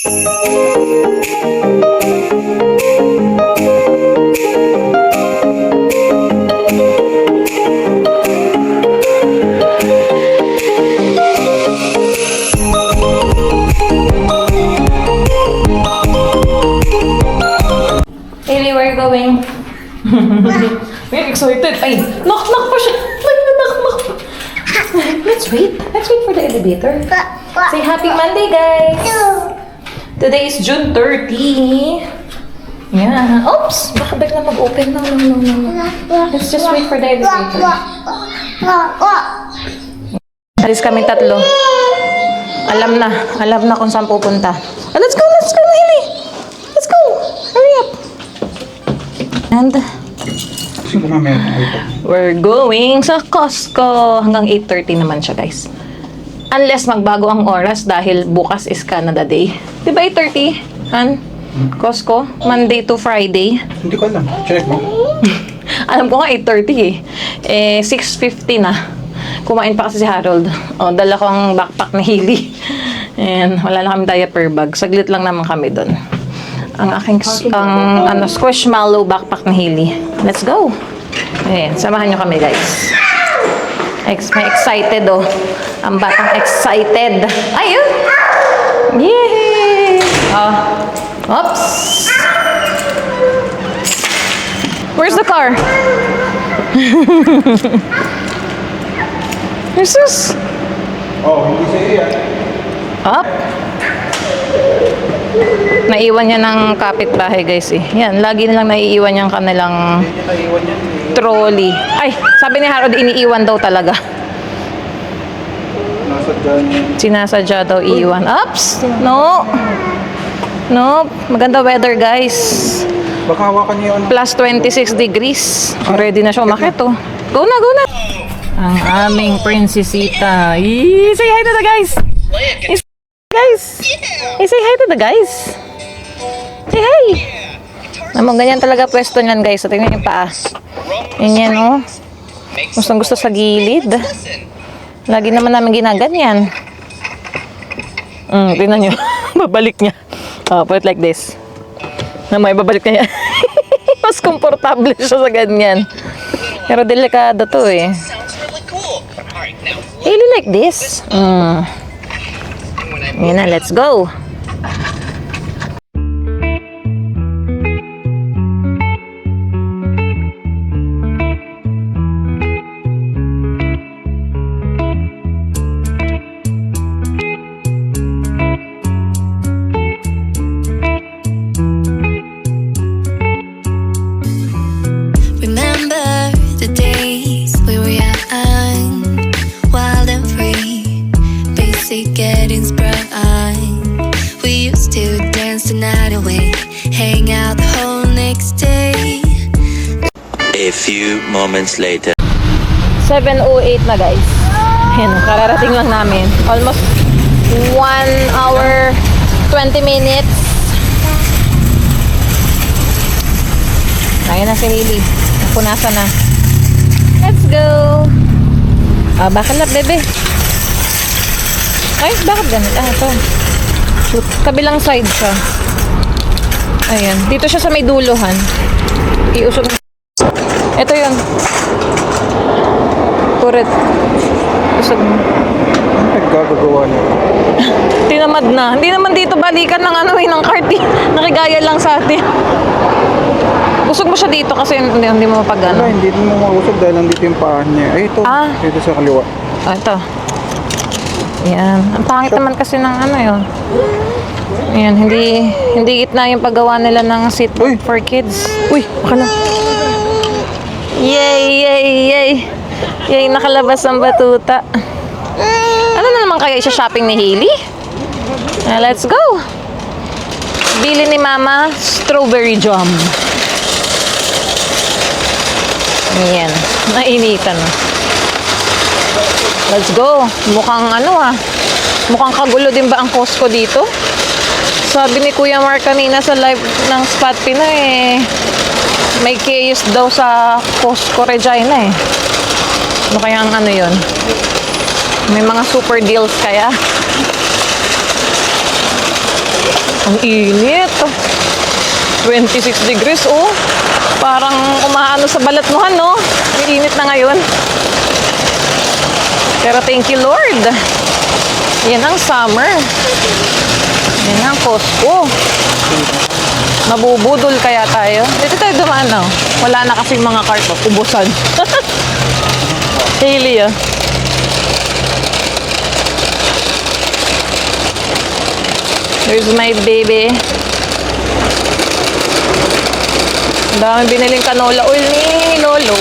Haley, where are you going? We're excited. Ay, knock pa siya. Ay, knock. Let's wait for the elevator. Say happy Monday, guys. Today is June 30. Yeah. Oops! Baka bigla mag-open. No. Let's just wait for the elevator. Alis kami tatlo. Alam na kung saan pupunta. Let's go na, Haley. Let's go. Hurry up. And we're going sa Costco. Hanggang 8:30 naman siya, guys. Unless magbago ang oras dahil bukas is Canada Day. Diba 8:30? Han? Costco? Monday to Friday? Hindi ko alam. Check mo. Alam ko nga 8:30 eh. 6:50 na. Kumain pa kasi si Harold. Dala ko ang backpack ni Haley. And wala na kami diaper bag. Saglit lang naman kami doon. Ang aking squishmallow backpack ni Haley. Let's go. Ayan, samahan nyo kami, guys. May excited, oh. Ang batang excited. Ayun! Yay! Oops! Where's the car? Jesus! Hindi sa iya. Up! Naiwan niya ng kapitbahay, guys, eh. Yan, lagi nilang naiiwan yung kanilang trolley. Ay, sabi ni Harold, iniiwan daw talaga. Sinasadya daw iwan. Ups! No! Maganda weather, guys. Baka hawakan niyo yun. Plus 26 degrees. Ready na siya umakit, oh. Go na! Ang aming prinsesita. Say hi to the guys! Say hi to the guys! Say hi! Ganyan talaga pwesto niyan, guys. So, tingnan yung paa. Yan, oh. Gusto sa gilid. Lagi naman namin ginaganyan. Tingnan nyo. Babalik niya. Put it like this. May babalik niya yan. Mas komportable siya sa ganyan. Pero delikado to, eh. Really like this? Yan na, let's go. Getting sprung on. We used to dance the night away, hang out the whole next day. A few moments later. 7:08 na, guys. Ayan, kararating lang namin. Almost 1 hour 20 minutes. Ayan na si Lily. Napunasan na. Let's go. Bakit na, bebe? Ay, bakit ganito? Ito. Kabilang side siya. Ayan. Dito siya sa may duluhan. Iusog. Ito yun. Correct. Usog. Ano nagkagagawa niya? Tinamad na. Hindi naman dito balikan ng ng cart. Nakigaya lang sa atin. Usog mo siya dito kasi hindi mo mapagano. Hindi mo mausog dahil nandito yung paa niya. Ay, ito. Dito sa kaliwa. Ito. Yan. Ang pangit naman kasi ng yun. Ayan, hindi gitna yung paggawa nila ng seat for kids. Uy, baka na. Yay! Nakalabas ang batuta. Ano na naman kaya isa-shopping ni Haley? Let's go! Bili ni Mama, strawberry jam. Ayan, nainitan na. Let's go. Mukhang mukhang kagulo din ba ang Costco dito? Sabi ni Kuya Mark kanina sa live ng Spot Pinoy, may chaos daw sa Costco Regina, eh. Ano kaya ang yun? May mga super deals kaya? Ang init. 26 degrees, oh. Parang umaano sa balat mo, no? Ang init na ngayon. Pero thank you, Lord. Yan ang summer. Yan ang Costco. Mabubudol kaya tayo. Dito tayo dumaan, no? Wala na kasing mga cart, oh. Ubusan. Hailey, ah. Here's my baby. Ang daming biniling canola oil ni Lolo.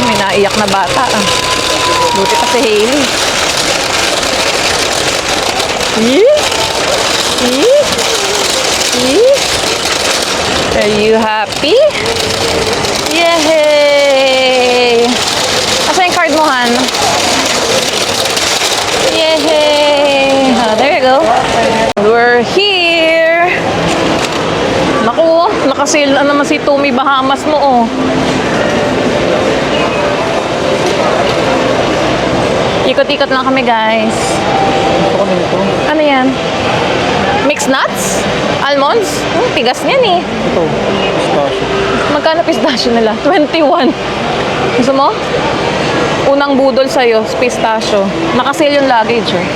May naiyak na bata. Ah. Buti pa si Hailey. Are you happy? Yay! Asa yung card mo, Han? Yay! Oh, there you go. We're here! Naku, nakasil na naman si Tommy Bahamas mo, oh. Ikot-ikot lang kami, guys. Ito kami ito. Ano yan? Mixed nuts? Almonds? Tigas niyan eh. Ito, pistachio. Magkano pistachio nila? 21. Gusto mo? Unang budol sa'yo, pistachio. Nakasale yung luggage eh.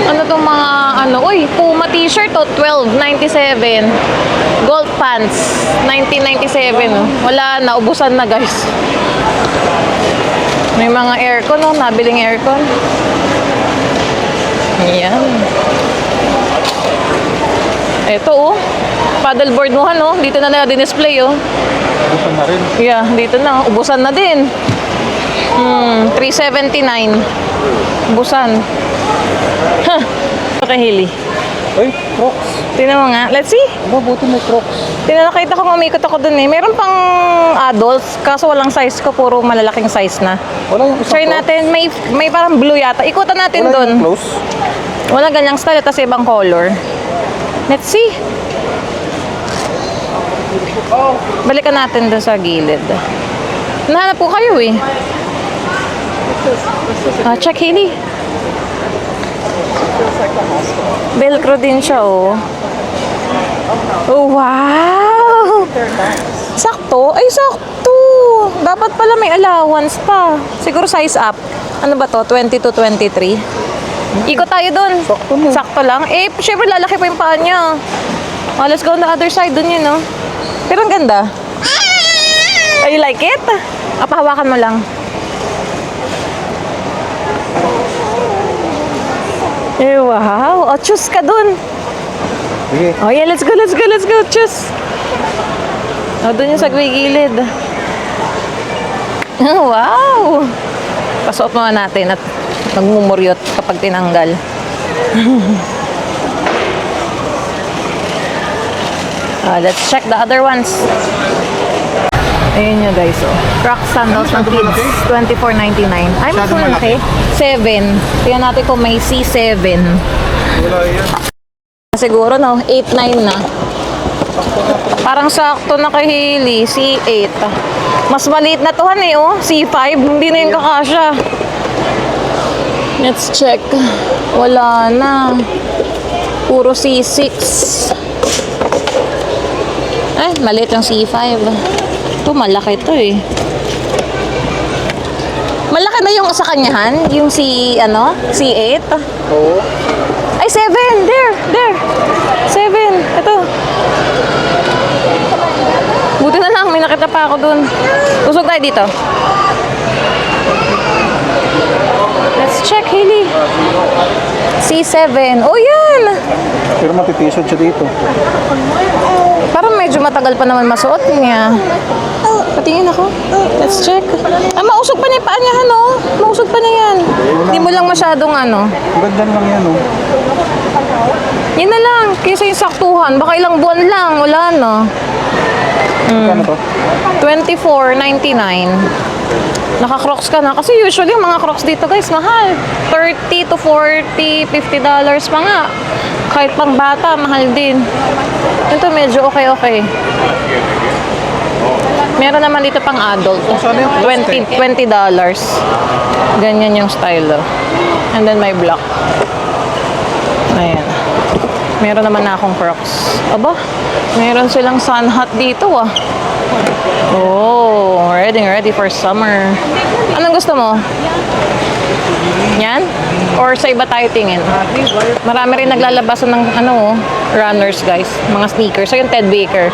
Ano tong mga ano? Uy, Puma t-shirt to, $12.97. Gold pants, $19.97. Oh. Wala na, ubusan na guys. May mga aircon, oh. Nabiling aircon. Ayan. Ito, oh. Paddleboard mo, no? Dito na nila din-display, oh. Ubusan na rin. Yeah, dito na. Ubusan na din. $379. Ubusan. Ha! Okay, Hailey. Ay, Crocs. Tingnan mo nga. Let's see. Mabuti may Crocs. Nakita ko umikot ako dun eh. Meron pang adults, kaso walang size ko. Puro malalaking size na. Wala yung isang Try Crocs. natin. May parang blue yata. Ikutan natin Wala dun. yung close. Wala ganyang style. Tapos ibang color. Let's see. Balikan natin dun sa gilid. Nahanap po kayo eh. Check, Hailey. Velcro din siya, oh. Oh, wow! Sakto? Ay, sakto! Dapat pala may allowance pa. Siguro size up. Ano ba to? 20 to 23? Ikot tayo dun. Sakto na. Sakto lang. Eh, syempre lalaki pa yung paa niya. Oh, let's go on the other side dun yun, no? Pero ang ganda. Oh, you like it? Pahawakan mo lang. Eh, wow. Oh, choose ka dun. Sige. Oh, yeah, let's go. Choose. Oh, dun yung sa gilid. Oh, wow. Pasuot mo natin at nagmumuryot kapag tinanggal. Let's check the other ones. Ayun nyo guys, oh. Crocs sandals ng kids, $24.99. Ay, mas Masyadong malaki. 7. Tingnan natin kung may C7. Wala yan. Siguro, no? 8-9 na. Parang sakto na kay Hailey. C8. Mas maliit na to, eh, oh. C5. Hindi na yung kakasya. Let's check. Wala na. Puro C6. Ay, maliit yung C5. Ito, malaki to eh. Malaki na yung sa kanyahan? Yung C8? Oo. Ay, 7! There! 7! Ito. Buti na lang, may nakita pa ako dun. Usog tayo dito. Let's check, Hailey. C7. Oh, yan! Pero matitisod siya dito. Parang medyo matagal pa naman masuot niya. Patingin ako. Let's check. Ah, mausog pa niya yung paa niya, ano? Mausog pa na yan. Hindi mo lang masyadong ano. Ganda lang yan, oh. Yan na lang. Kaysa yung saktuhan. Baka ilang buwan lang. Wala, no? Kano to? $24.99. Naka-crocs ka na. Kasi usually yung mga crocs dito guys, mahal. $30 to $40, $50 pa nga. Kahit pang bata, mahal din. Ito medyo okay. Meron naman dito pang adult. Saan yung $20. Ganyan yung style. And then may black. Ayan. Meron naman na akong Crocs. Aba, meron silang sun hat dito ah. Oh, ready for summer. Anong gusto mo? Yan? Or sa iba tayo tingin? Marami rin naglalabasan ng runners guys. Mga sneakers. So yung Ted Baker.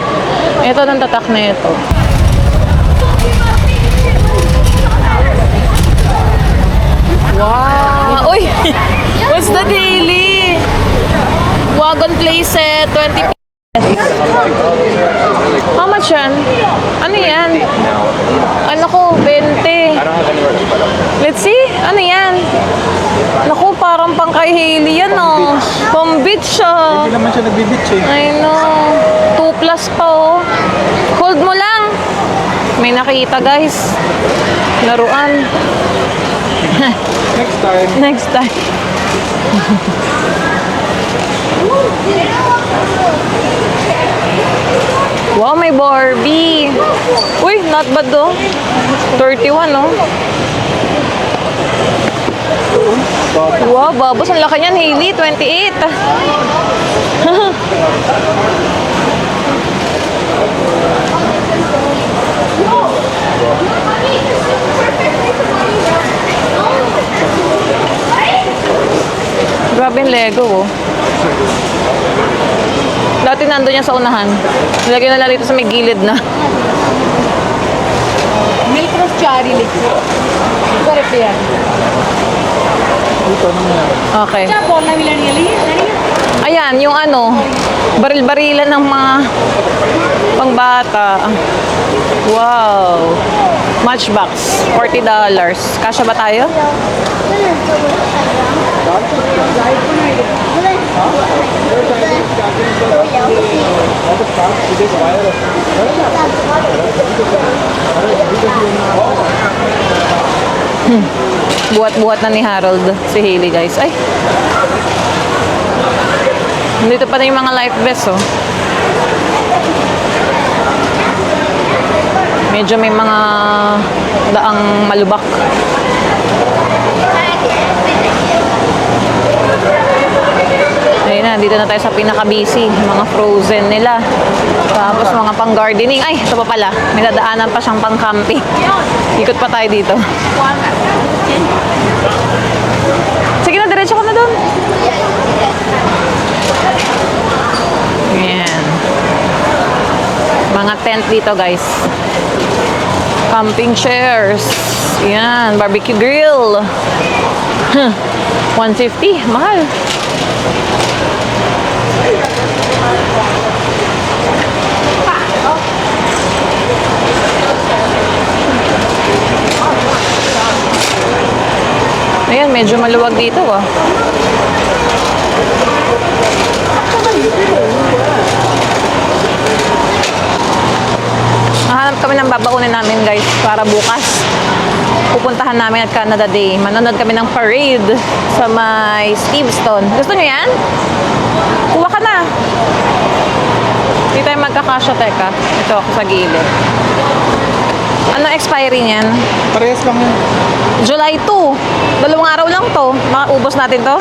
Ito ng tatak na ito. Wow! Uy! What's the daily? Wagon playset, 20 How much yan? Ano yan? Ano ko, 20. Let's see. Ano yan? Naku, parang pang kay Hailey yan, oh. Pang beach, oh. Hindi naman siya nagbibitch eh. I know. 2 plus pa, oh. Hold mo lang. May nakita, guys. Laruan. Next time. Next time. Wow, may Barbie. Uy, not bad do. 31, no? Wow, babos. Ang laki niyan, Hailey. 28. Grabe yung Lego, oh. Dati nandun yan sa unahan. Nilagyan na lang dito sa may gilid na. Milkros Cherry लिखो पर pair Okay. क्या बोलना मिलनी है लिए Ayan, yung baril-barilan ng mga pangbata. Wow. Matchbox, $40. Kasya ba tayo? Buhat-buhat na ni Harold si Hailey, guys. Ay! Dito pa na yung mga life vests, oh. Medyo may mga daang malubak. Ayun na, dito na tayo sa pinaka-busy. Mga frozen nila. Tapos mga pang-gardening. Ay, ito pa pala. May dadaanan pa siyang pang-camping. Ikot pa tayo dito. Sige na, diretso ka na doon. Ayan. Mga tent dito, guys. Camping chairs. Ayan, barbecue grill. 150, mahal. Ayan, medyo maluwag dito, ah. Mahanap kami ng babaunin namin, guys, para bukas. Pupuntahan namin at Canada Day. Manonood kami ng parade sa may Steveston. Gusto nyo yan? Kuha ka na. Hindi tayo magkakasya, teka. Ito ako sa gilid. Ano expiry niyan? Parehas lang yun. July 2. 2 araw lang to. Maubos natin to?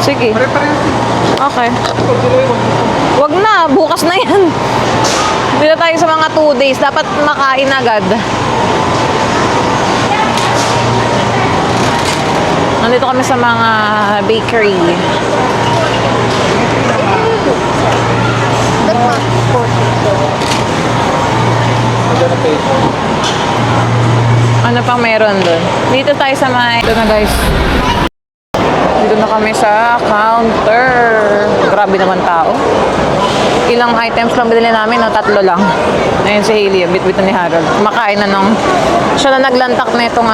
Sige. Pare-parehas. Okay. Wag na. Bukas na yan. Dito tayo sa mga 2 days. Dapat makain agad. Nandito kami sa mga bakery. Ano pang meron doon? Dito tayo sa may... Ito na, guys. Dito na kami sa counter. Grabe naman tao. Ilang items lang binili namin, no? 3 lang. Ayun si Hailey, bit-bit na ni Harold. Makain na nung... Siya na naglantak na itong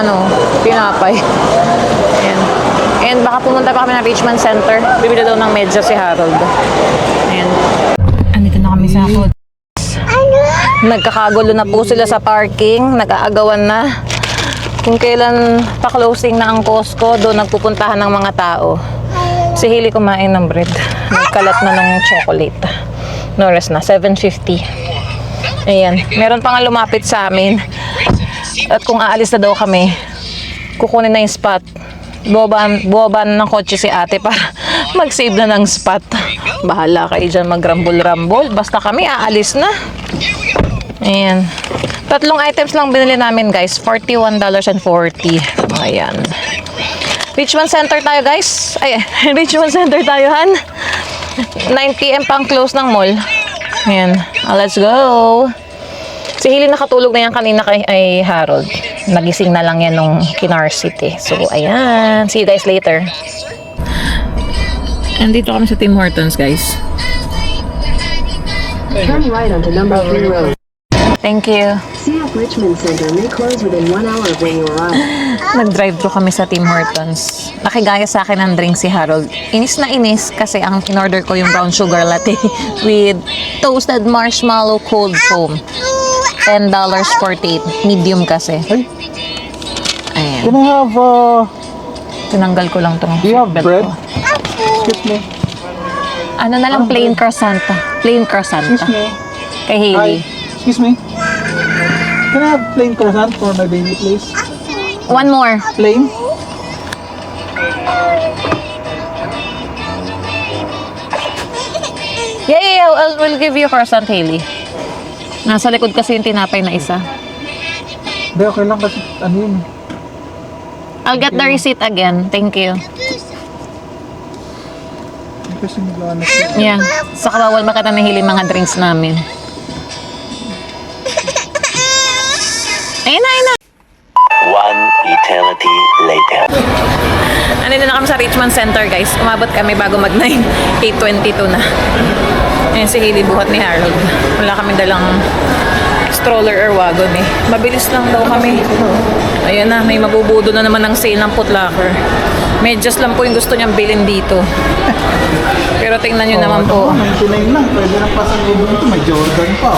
pinapay. Ayan. And baka pumunta pa kami ng Richmond Center. Bibili daw ng medyas si Harold. Ayan. Andito na kami sa Costco. Nagkakagulo na po sila sa parking. Nag-aagawan na. Kung kailan pa-closing na ang Costco, doon nagpupuntahan ng mga tao. Si Hailey kumain ng bread. Nagkalat na ng chocolate. No rest na, 7:50. Ayan, meron pa nga lumapit sa amin. At kung aalis na daw kami, kukunin na yung spot. Buwaban ng kotse si ate para mag-save na ng spot. Bahala kayo dyan mag-rumble-rumble. Basta kami, aalis na. Ayan. 3 items lang binili namin, guys. $41.40. Ayan. Richmond Center tayo, guys. Ay, Richmond Center tayo, Han. 9 p.m. pang close ng mall. Ayan. Let's go. Si Hailey nakatulog na yan kanina kay Harold. Nagising na lang yan nung Kinar City. So, ayan. See you guys later. Andito kami sa Tim Hortons, guys. Turn right onto number 3 road. Thank you. CF Richmond Center may close within 1 hour of when you arrive. Nag-drive-thru kami sa Tim Hortons. Nakigaya sa akin ng drink si Harold. Inis na inis kasi ang in-order ko yung brown sugar latte with toasted marshmallow cold foam. $10.48. Medium kasi. Ay, Ayan. can I have, Tinanggal ko lang itong do you have belt bread? ko. Excuse me. Ano na lang, plain croissant. Plain croissant. Excuse me. Kay Hailey. Excuse me. Can I have plain croissant for my baby, please? One more. Plain? Yeah. We'll give you croissant, Hailey. Nasa likod kasi yung tinapay na isa. Hindi, okay lang kasi ano yun. I'll get the receipt again. Thank you. Hindi kasi naglanas yun. Yeah. Sa kawawal makita na Hailey mga drinks namin. Ayun na. One eternity later. Andito na kami sa Richmond Center, guys. Umabot kami bago mag-9. 8:22 na. Ayan si Hailey, buhat ni Harold. Wala kami dalang stroller or wagon eh. Mabilis lang daw kami. Ayan na, may mabubudo na naman ng sale ng Footlocker. Medyas lang po yung gusto niyang bilhin dito. Pero tingnan nyo naman po. 99 lang. Pwede na pasang ubo nito. May Jordan pa.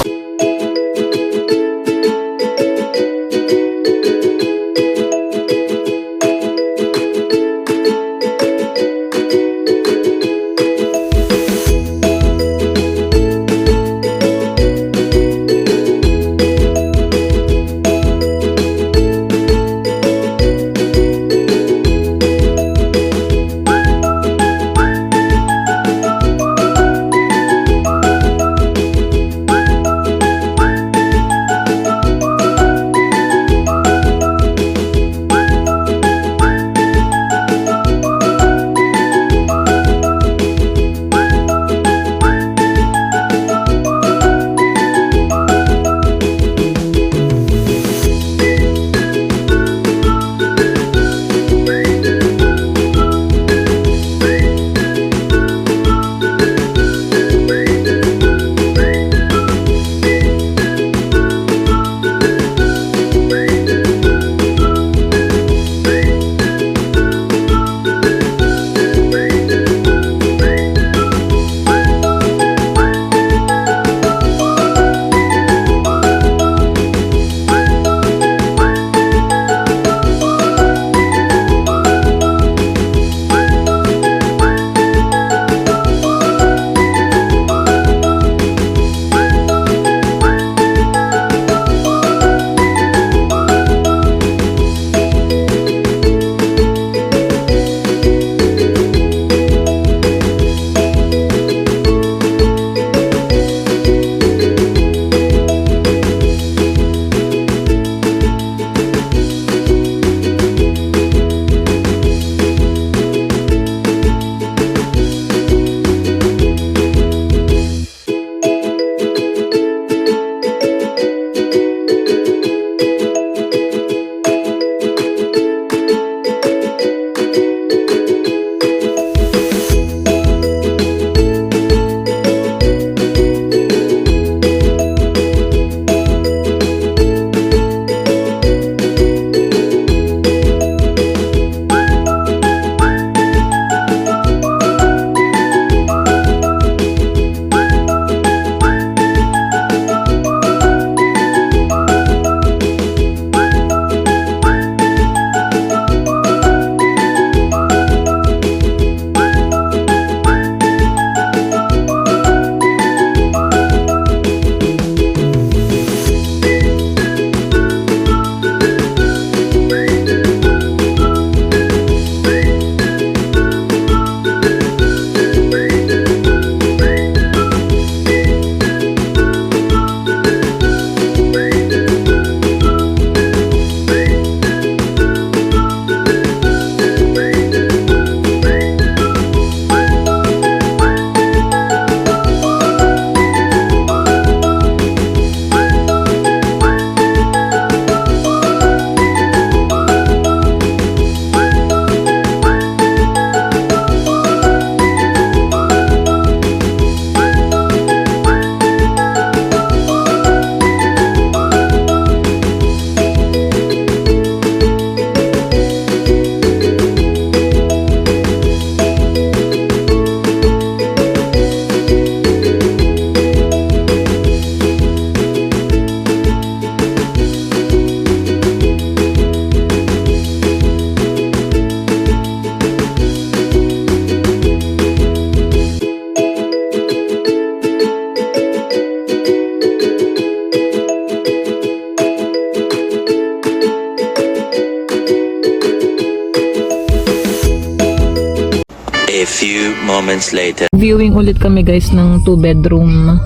moments later. Viewing ulit kami guys ng 2-bedroom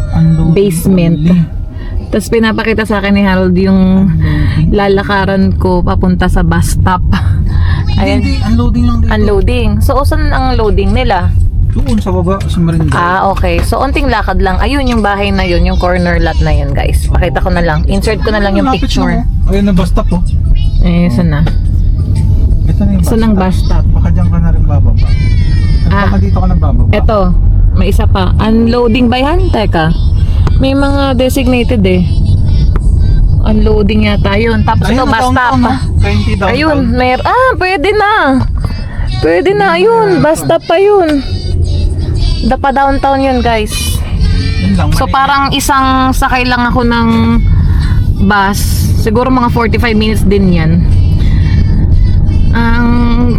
basement. Tapos pinapakita sa akin ni Harold yung lalakaran ko papunta sa bus stop. Ayan. Hindi, unloading lang dito. Unloading. So, saan ang loading nila? Doon sa baba, sa Marinda. Okay. So, onting lakad lang. Ayun yung bahay na yun, yung corner lot na yun, guys. Pakita ko na lang. Insert ko na lang yung Malapit picture. na, oh. Ayun na bus stop, oh. Saan na? Ito na yung Saan ang bus stop? Baka dyan ka na rin bababa. At baka dito ka na bababa. Eto, may isa pa. Unloading by hand. Teka. May mga designated eh. Unloading yata yun. Tapos ito, Ayun, bus stop. downtown, oh. 20 downtown. Ayun, pwede na. Pwede na, ayun. Bus stop pa yun. Pa downtown yun, guys. Yun lang, So, Manila. parang isang sakay lang ako ng bus. Siguro mga 45 minutes din yan. Ang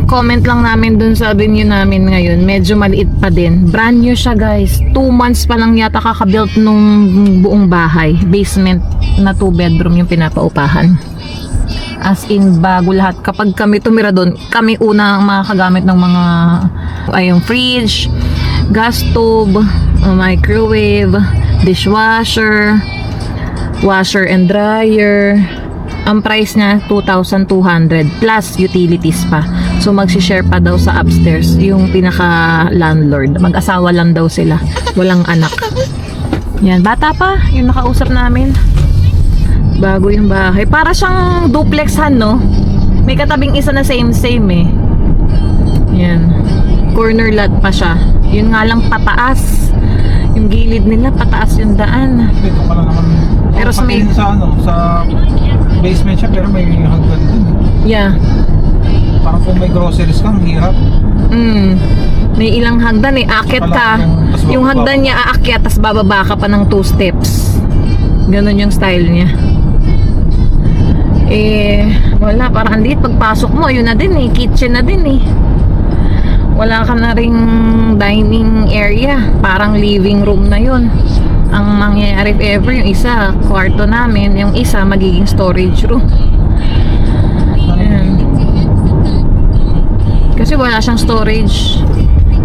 comment lang namin dun sa venue namin ngayon, medyo maliit pa din. Brand new siya, guys. 2 months pa lang yata kakabuilt nung buong bahay. Basement na 2-bedroom yung pinapaupahan. As in, bago lahat. Kapag kami tumira doon, kami unang makakagamit ng mga yung fridge, gas stove, microwave, dishwasher, washer and dryer. Ang price niya 2,200 plus utilities pa. So magsi-share pa daw sa upstairs yung pinaka landlord. Mag-asawa lang daw sila. Walang anak. Yan, bata pa yung nakausap namin. Bago yung bahay. Para siyang duplexhan, no? May katabing isa na same eh. Yan. Corner lot pa siya. Yun nga lang pataas. Yung gilid nila pataas yung daan. Dito ka lang naman. Pero sa may- sa basement siya, pero may hagdan dun. Yeah. Parang kung may groceries ka, ang hirap. May ilang hagdan eh. Aakyat ka. Yung hagdan niya aakyat, tas bababa ka pa ng 2 steps. Ganon yung style niya. Wala. Parang andit. Pagpasok mo, yun na din eh. Kitchen na din eh. Wala ka na ring dining area. Parang living room na yun. Ang mangyayari if ever, yung isa, kwarto namin. Yung isa, magiging storage room. Ayan. Kasi wala siyang storage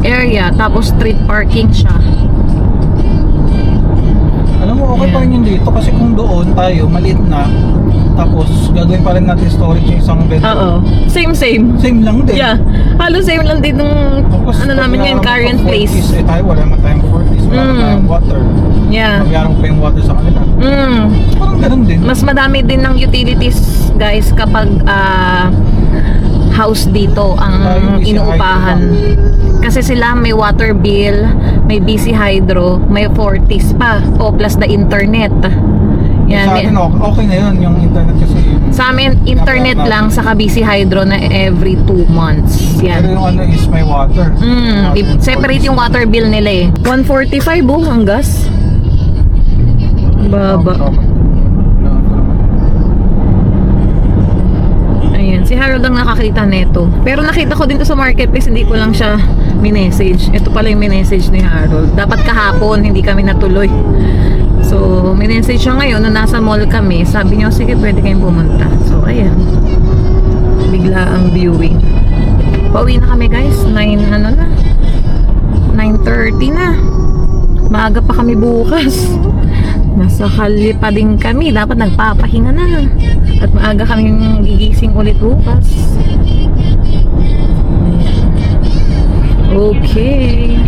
area. Tapos street parking siya. Alam mo, okay pa rin yun dito kasi kung doon tayo, maliit na, tapos gagawin pa rin natin storage yung isang bedroom. Oo. Same. Same lang din. Yeah. Halos same lang din nung Tapos, ano namin ngayon, current place. Tayo, wala naman tayong 40s, wala naman tayong water. Yeah. Magyarang pa yung water sa kanila. So, parang ganun din. Mas madami din ng utilities, guys, kapag house dito ang BC inuupahan. Kasi sila may water bill, may BC Hydro, may Fortis pa, o plus the internet. Yan. Sa atin, okay na yun, yung internet kasi. Sa amin, internet lang sa BC Hydro na every 2 months. Pero Yan. yung ano is may water. Separate yung water bill nila eh. 145 ang gas. Baba. Ayan, si Harold ang nakakita neto. Pero nakita ko din to sa marketplace, hindi ko lang siya minessage. Ito pala yung minessage ni Harold. Dapat kahapon, hindi kami natuloy. So, minessage siya ngayon na nasa mall kami. Sabi niyo, sige, pwede kayong pumunta. So, ayan. Bigla ang viewing. Pauwi na kami, guys. 9:30 na. Maaga pa kami bukas. Nasa kalye pa din kami. Dapat nagpapahinga na. At maaga kami gigising ulit bukas. Okay.